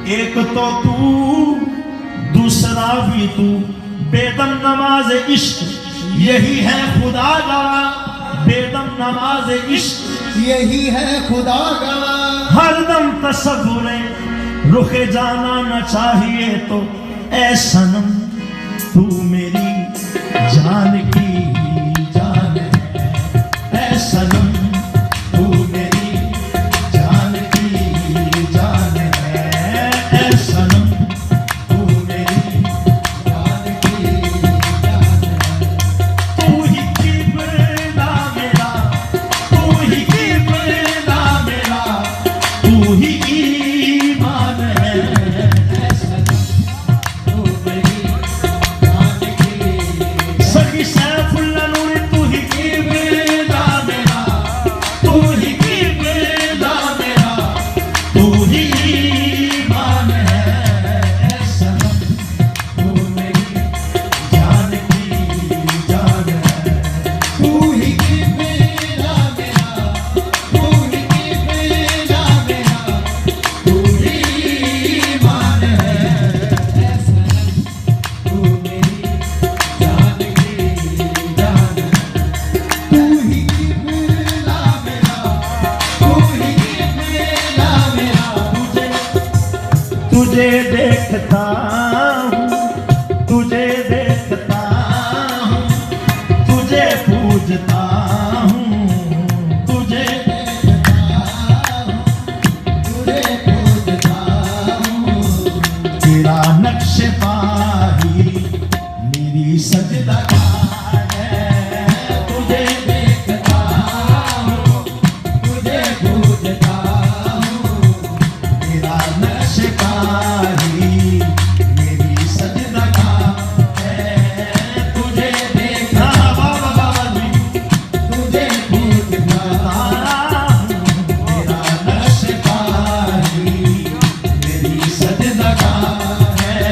एक तो तू, दूसरा भी तू। बेदम नमाज इश्क यही है खुदा गवा, बेदम नमाज इश्क यही है खुदा गवा। हरदम तसव्वुरे रुखे जाना न चाहिए तो ऐ सनम तू मेरी जान की जान है, ऐ सनम तू मेरी जान की जान है, ऐ सनम तू मेरी जान की जान है। तू ही किबला मेरा, तू ही किबला मेरा, तू ही ईमान है, ऐ सनम तू मेरी जान की। सखी सैफुल्लाह नूरी तू ही किबला मेरा, तू ही किबला मेरा, तू ही ईमान है, ऐ सनम तू मेरी जान की जान है। तू ही किबला मेरा, तू ही किबला मेरा, तू ही ईमान है, ऐ सनम तू मेरी जान की जान है। तू ही किबला मेरा, तू ही किबला मेरा। तुझे देखता हूँ, तुझे देखता हूँ, तुझे पूजता हूँ, तुझे तुझे पूजता हूँ। तेरा नक्श पाही मेरी सजदा है। तुझे देखता हूँ, तुझे पूजता हूँ। तेरा नक्श पाही मेरी सजदा है। तुझे देखता बाबा जी, तुझे पूजता तेरा नक्श पाही मेरी सजदा है।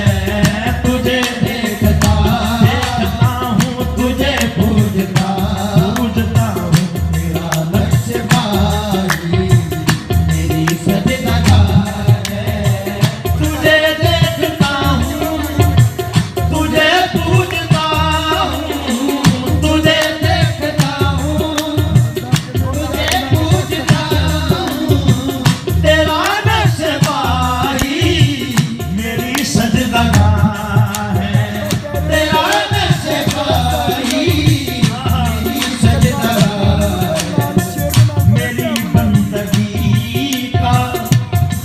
तुझे देखता देखता हूँ, तुझे पूजता पूजता हूँ। मेरा लक्ष्य पाही मेरी सजदा है। तुझे देखता हूँ, तुझे पूजता हूँ, तुझे देखता हूँ, तुझे पूजता हूँ। तेरा नक्श पाही मेरी सजदा है। तेरा लक्ष्य पाही मेरी सजदा है। मेरी बंदगी का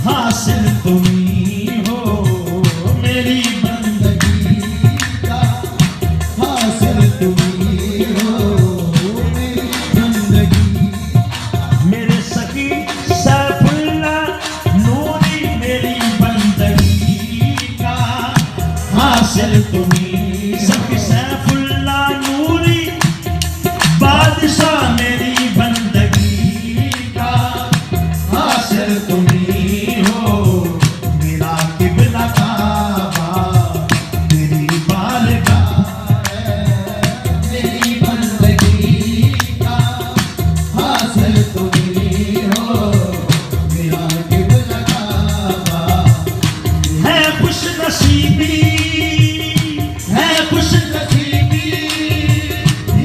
हासिल तुम ही हो, मेरी जिंदगी का हासिल तुम्ही हो। मेरी जिंदगी मेरे सखी सैफुल्लाह नूरी मेरी बंदगी का हासिल तुम्ही। सखी सैफुल्लाह नूरी बादशाह मेरी बंदगी का हासिल तुम्ही हो। मेरा किबला काबा तेरी बारगाह मेरी बंदगी का हासिल तुम्ही हो। मेरा किबला काबा है खुश नसीबी, है खुश नसीबी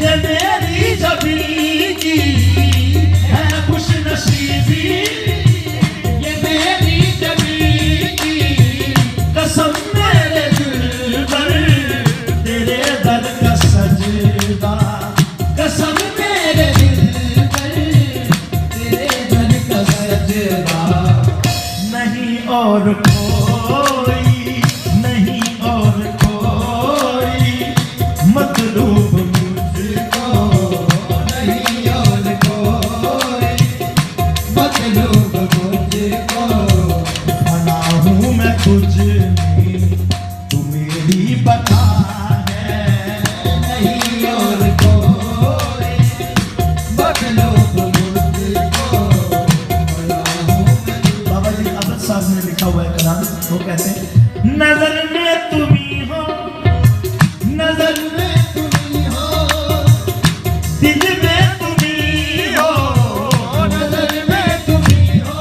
ये मेरी जबी की, है खुश नसीबी ये मेरी जबी की। कसम मेरे दिल पर तेरे दर का सजदा। कसम मेरे दिल पर तेरे दर का सजदा। नहीं और कोई, नहीं और कोई मतलूब मुझको। नहीं और कोई मतलब मुझको। बना हूँ मैं तुझ में, तू मेरी बता है। नहीं और कोई मतलब मुझको। बड़ा हूँ मैं बाबा जी अवध साहब ने लिखा हुआ है कलाम, वो कहते हैं नजर में तुम ही हो, नजर में तुम्ही हो। दिल में तुम ही हो, नजर में तुम्ही हो।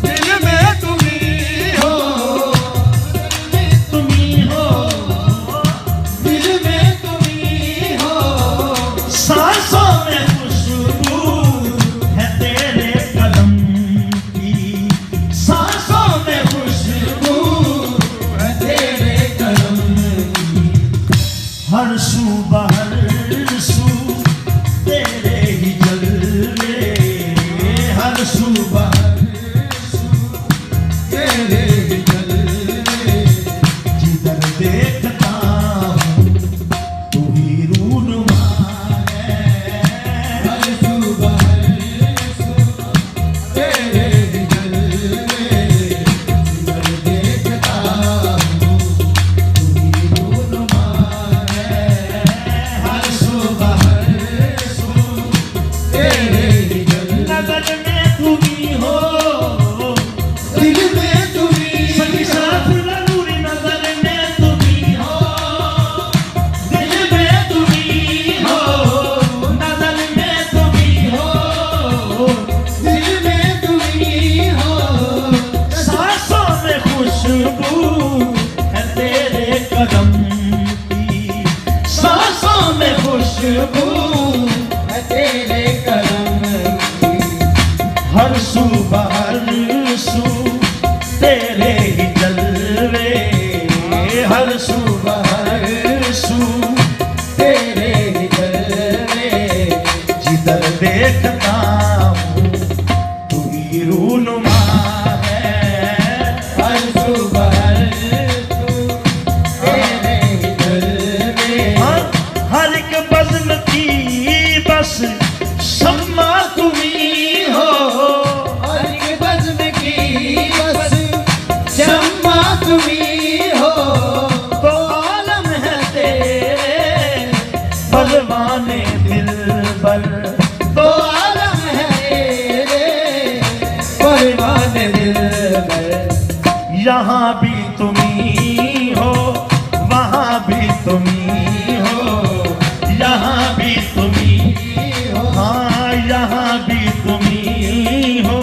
दिल में तुम्ही यहाँ भी तुम्ही हो, वहाँ भी तुम्ही हो, यहाँ भी तुम्ही हो, हाँ यहाँ भी तुम्ही हो,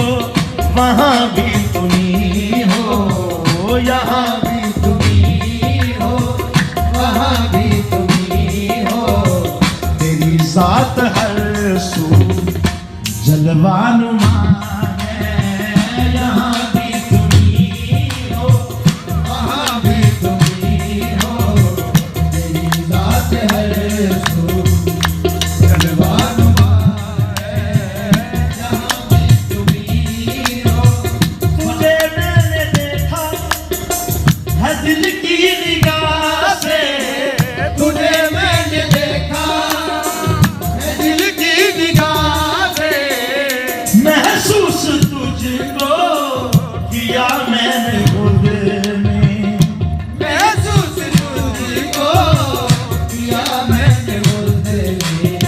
वहाँ भी तुम्ही हो, यहाँ भी तुम्ही हो, वहाँ भी तुम्ही हो। तेरी जात हर सू जलवानुमा है, यहाँ भी तुम्ही हो, वहाँ भी तुम्ही हो। तेरी जात हर सू जलवानुमा है, यहाँ भी तुम्ही हो। तुझे मैंने देखा है दिल की निगाह से, तुझे मैंने देखा है दिल की निगाह से। महसूस तुझको किया मैंने खुद में, महसूस तुझको किया मैंने खुद में।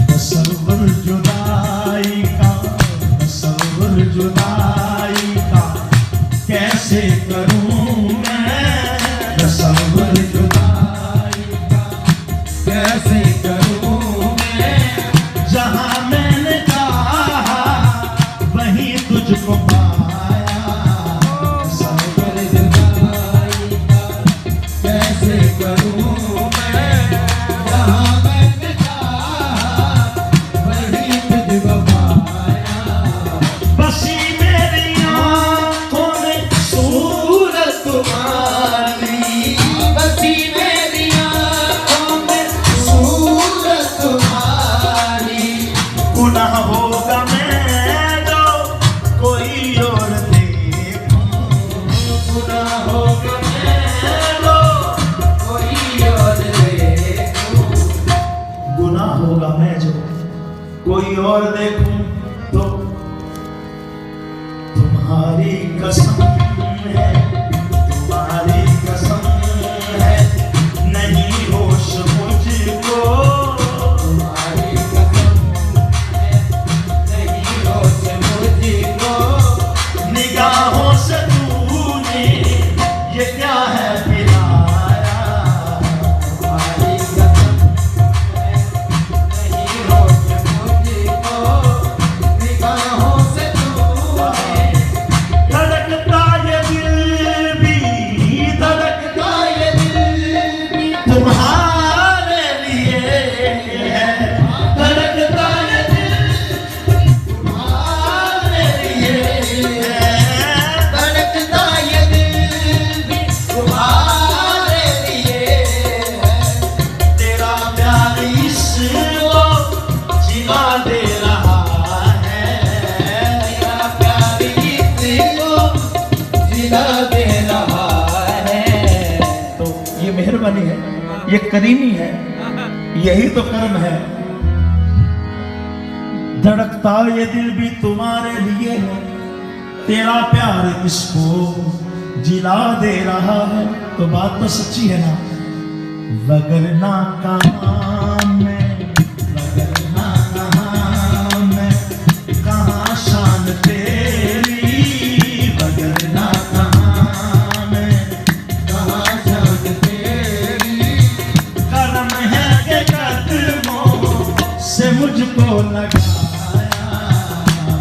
तसव्वुर जुदाई का, तसव्वुर जुदाई का कैसे करूं मैं, तसव्वुर जुदाई का कैसे करूं मैं। जहां मैंने चाहा वहीं तुझको पाया, तसव्वुर जुदाई का कैसे करूं मैं। जहाँ मैंने चाहा वहीं तुझको पाया। बसी मेरी आंखों में सूरत तुम्हारी, बसी मेरी आँखों में सूरत तुम्हारी। गुनाह होगा मैं जो कोई और देखूं, गुनाह होगा मैं लो कोई और देखूं। गुनाह होगा मैं जो कोई और देखूं तो तुम्हारी कसम है, तुम्हारी कसम है, नहीं होश मुझको, तुम्हारी कसम है, नहीं होश मुझको। निगाहों से तूने ये क्या है पिलाया, तुम्हारी कसम है, नहीं होश मुझको। निगाहों से तूने धड़कता ये दिल भी, धड़कता ये दिल भी तुम्हारे लिए है, धड़कता ये दिल तुम्हारे लिए है, धड़कता ये दिल भी तुम्हारे लिए है। तेरा प्यार इसको जिला दे रहा है, तेरा प्यार इसको जिला दे रहा है। तो ये मेहरबानी है, ये करीमी है, यही तो कर्म है। धड़कता ये दिल भी तुम्हारे लिए है, तेरा प्यार इसको जिला दे रहा है। तो बात तो सच्ची है ना, वगरना कहाँ मैं, वगरना कहाँ मैं, कहाँ शान तेरी, वगरना कहाँ मैं, कहाँ जान तेरी। करम है के कदमों से मुझको लगाया,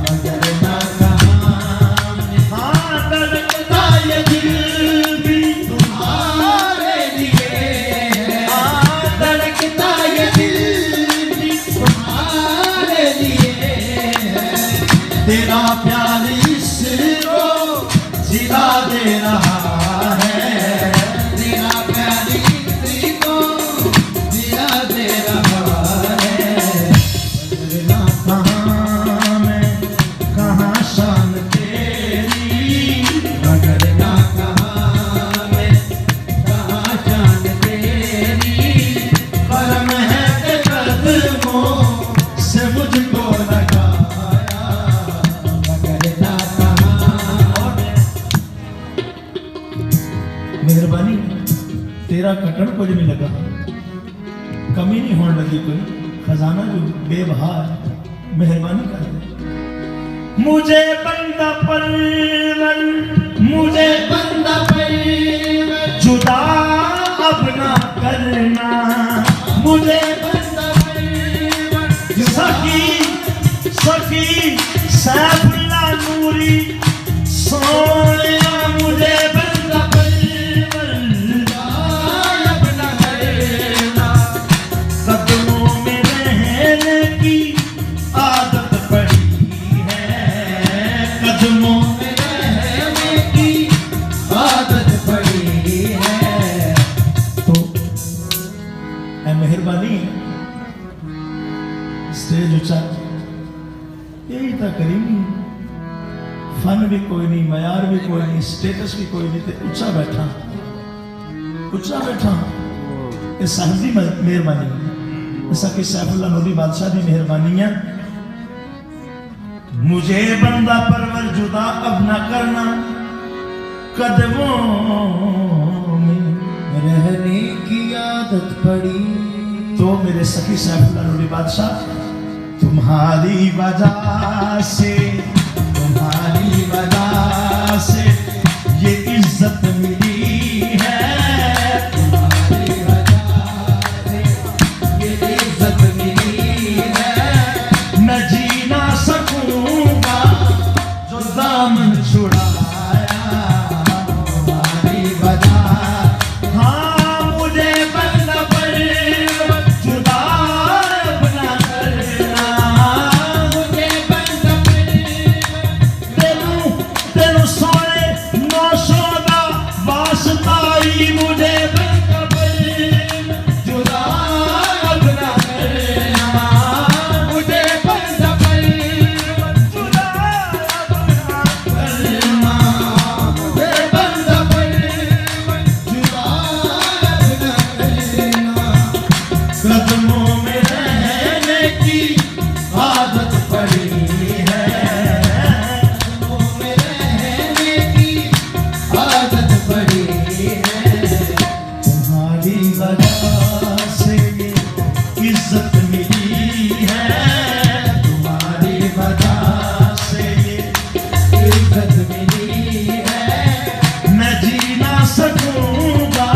वगरना कहाँ मैं, हाँ धड़कता ये दिल भी तुम्हारे लिए है। हाँ धड़कता ये दिल भी तुम्हारे लिए है। तेरा प्यार इसको जिला दे रहा है, तेरा प्यार इसको जिला दे रहा है। वगरना कहाँ मैं, कहाँ शान तेरी, वगरना कहाँ मैं, कहाँ जान तेरी। करम है के कदमों से मुझको लगाया, वगरना कहाँ मैं। मेहरबानी तेरा कटन कुछ नहीं लगा, कमी नहीं होने लगी कोई, खजाना जो बेबहा है, मेहरबानी कर दे। मुझे बंदा परवर, मुझे बंदा मुझे बंदा परवर सखी सखी सैफुल्ला नूरी सोनिया मुझे बंदा परवर अपना करना कदमों में रहने की आदत पड़ी है कदमों में रहने की आदत पड़ी है तो ऐ मेहरबानी स्टेज ऊंचा यही तो करेंगी फन भी कोई नहीं मयार भी कोई नहीं स्टेटस भी कोई नहीं ते ऊंचा बैठा ये साहब दी मेहरबानी ऐसा कि सैफुल्ला नूरी बादशाह दी मेहरबानी है मुझे बंदा परवर जुदा अब न करना कदमों में रहने की आदत पड़ी तो मेरे सखी सैफुल्ला नूरी बादशाह तुम्हारी वजह से ये इज्जत मिली है तुम्हारी वजह से ये इज्जत मिली है मैं जी ना सकूंगा जो दामन छुड़ाया तुम्हारी वजह हाँ मुझे बंदा परवर जुदा अपना करना मुझे बंदा परवर तेनू सोने नौशोदा वास्ताई मुझे बंदा परवर जुदा अपना करना मुझे बंदा परवर जुदा अपना करना मुझे बंदा परवर जुदा अपना करना कदमों में रहने की आदत पड़ी है में रहने की आदत पड़ी है तुम्हारी वजह से ये इज्जत मिली है तुम्हारी वजह से ये इज्जत मिली है मैं जी ना सकूंगा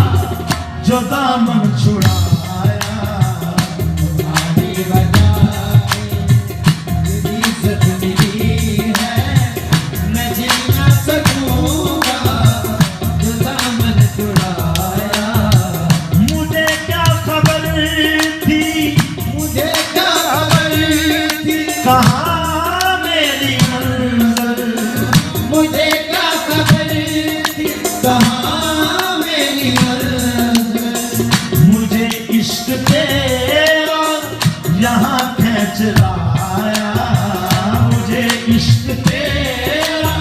जो दामन छुड़ाया तुम्हारी वजह इज्जत मिली है मैं जी ना सकूंगा जो दामन छुड़ाया मुझे क्या खबर थी मुझे क्या खबर थी कहाँ मेरी मंजिल मुझे क्या खबर थी कहाँ मेरी मंजिल मुझे इश्क तेरा यहाँ खींच लाया मुझे इश्क तेरा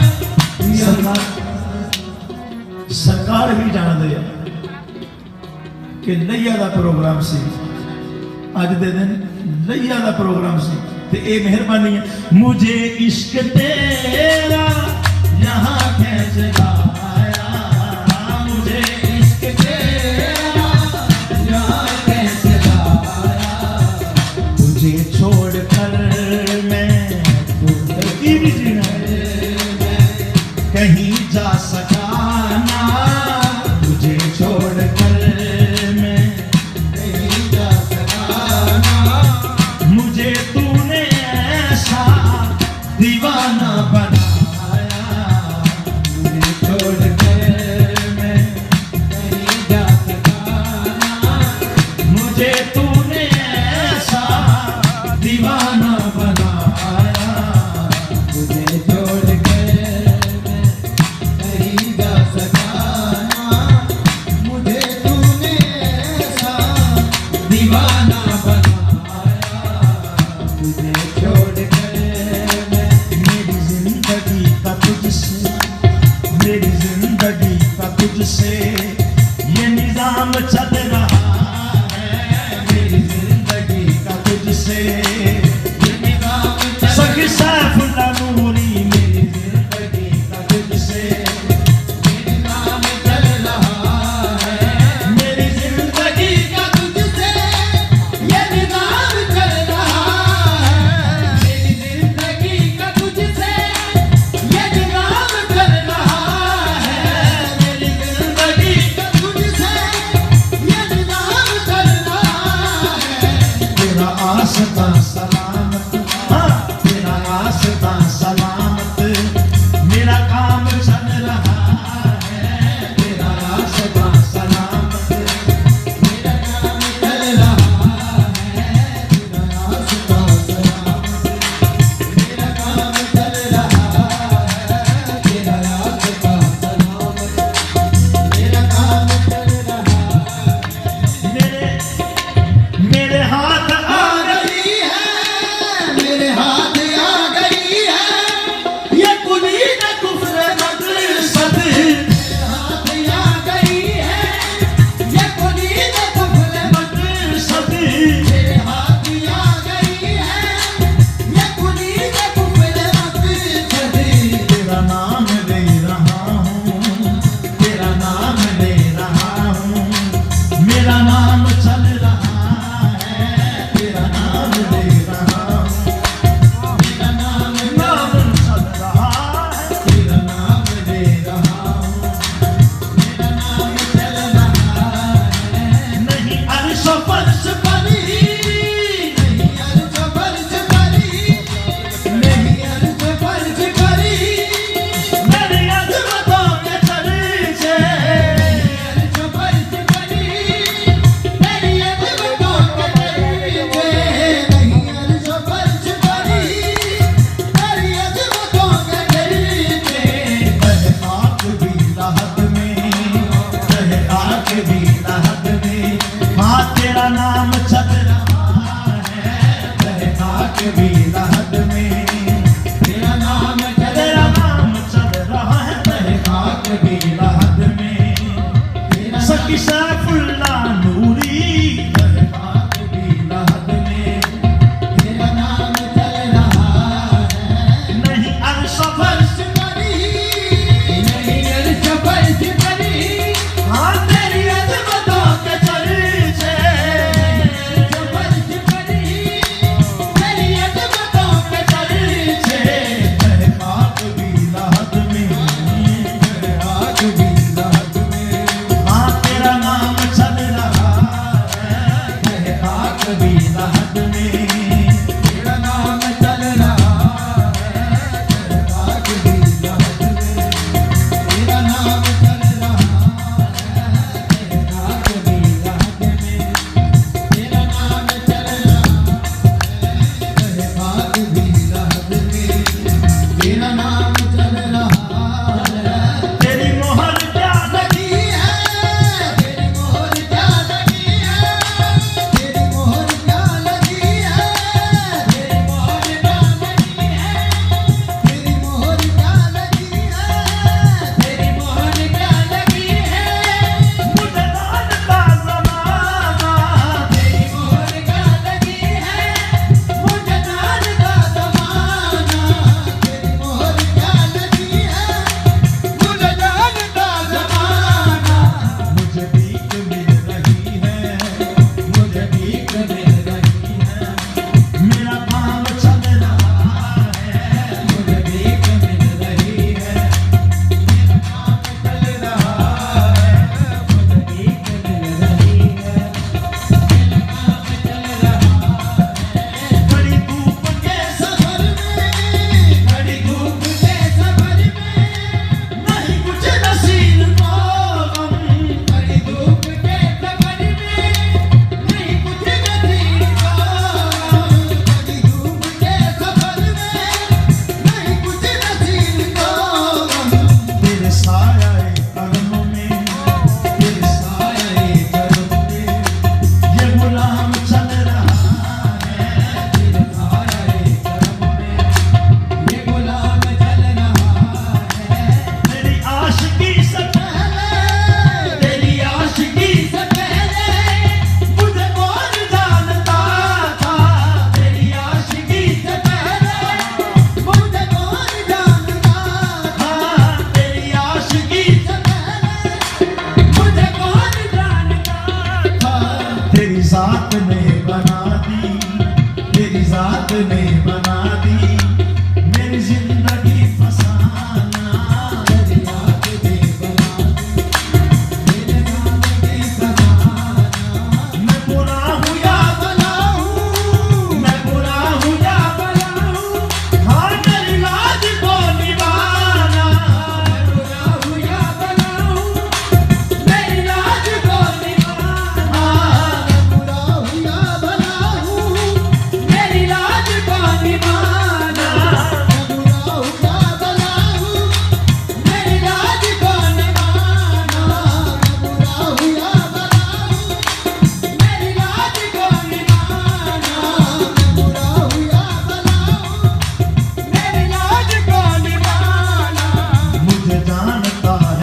सरकार भी जान दे कि लैया का प्रोग्राम सी अज दे दिन लैया का प्रोग्राम सी ते ये मेहरबानी है मुझे इश्क तेरा यहाँ खींच लाया मुझे इश्क तेरा यहाँ कैसे लाया तुझे छोड़कर मैं तुझे भी जीना कहीं जा सका ना तुझे छोड़कर मैं नहीं जा सका ना मुझे तूने ऐसा दीवाना बनाया मुझे छोड़ कर मैं नहीं जा सका ना मुझे तूने ऐसा दीवाना बनाया मुझे छोड़ कर मैं नहीं जा सका काम चल रहा है, तेरा रास्ता सलामत। मेरा काम चल रहा है, तेरा रास्ता सलामत। मेरा काम चल रहा है, तेरा रास्ता सलामत। मेरा काम चल रहा है। मेरे हाथ आ गई है, मेरे हाथ आ गई है, ये कुली न कुफ्र मकसद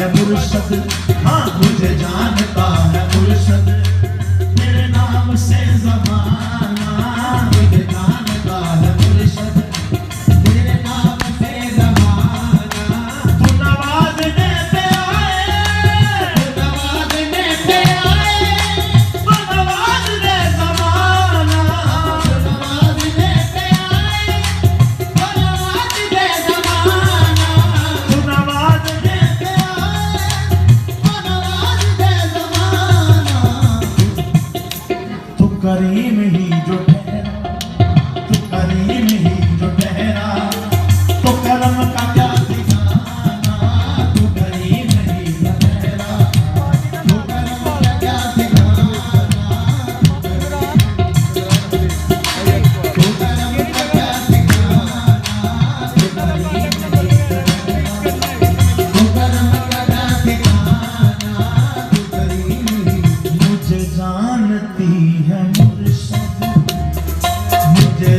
है मुर्शद, हाँ मुझे जानता है मुर्शद, तेरे नाम से जमाना मुझे जानता है मुर्शद, तेरे नाम से जमाना। तू नवाज़ने पे आए, तू नवाज़ने पे आए, तू नवाज़ने जमाना, तू नवाज़ने पे आए, तू नवाज़ने जमाना, तू नवाज़ने पे आए, तू नवाज़ने जमाना। तू करीम ही जो ठहरा, तू करीम ही जो ठहरा, तो करम का क्या ठिकाना, तू करीम ही जो ठहरा, तो करम का क्या ठिकाना, तो करम का क्या ठिकाना, तू करीम ही जो ठहरा, तो करम का क्या ठिकाना, तू करीम ही। मुझे जानती है मुर्शिद, मुझे